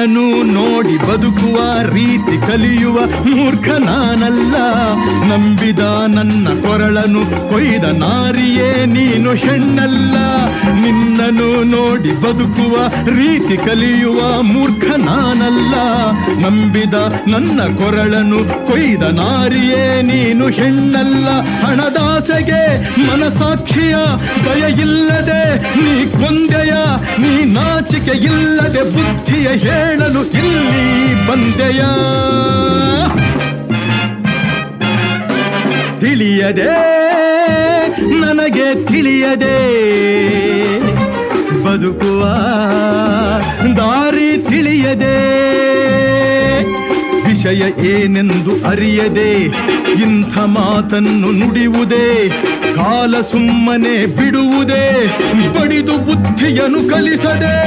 ನಿನ್ನನು ನೋಡಿ ಬದುಕುವ ರೀತಿ ಕಲಿಯುವ ಮೂರ್ಖ ನಾನಲ್ಲ. ನಂಬಿದ ನನ್ನ ಕೊರಳನು ಕೊಯ್ದ ನಾರಿಯೇ ನೀನು ಹೆಣ್ಣಲ್ಲ. ನಿನ್ನನು ನೋಡಿ ಬದುಕುವ ರೀತಿ ಕಲಿಯುವ ಮೂರ್ಖ ನಾನಲ್ಲ. ನಂಬಿದ ನನ್ನ ಕೊರಳನು ಕೊಯ್ದ ನಾರಿಯೇ ನೀನು ಹೆಣ್ಣಲ್ಲ. ಹಣದಾಸೆಗೆ ಮನಸಾಕ್ಷಿಯ ದಯ ಇಲ್ಲದೆ ನೀ ಕೊಂದೆಯ, ನೀ ನಾಚಿಕೆ ಇಲ್ಲದೆ ಬುದ್ಧಿಯ ಹೇಳಲು ಇಲ್ಲಿ ಬಂದೆಯ. ತಿಳಿಯದೆ ನನಗೆ ತಿಳಿಯದೆ ಬದುಕುವ ದಾರಿ ತಿಳಿಯದೆ, ವಿಷಯ ಏನೆಂದು ಅರಿಯದೆ ಇಂಥ ಮಾತನ್ನು ನುಡಿಯುವುದೇ, ಕಾಲ ಸುಮ್ಮನೆ ಬಿಡುವುದೇ, ಬಡಿದು ಬುದ್ಧಿಯನ್ನು ಕಲಿಸದೆ.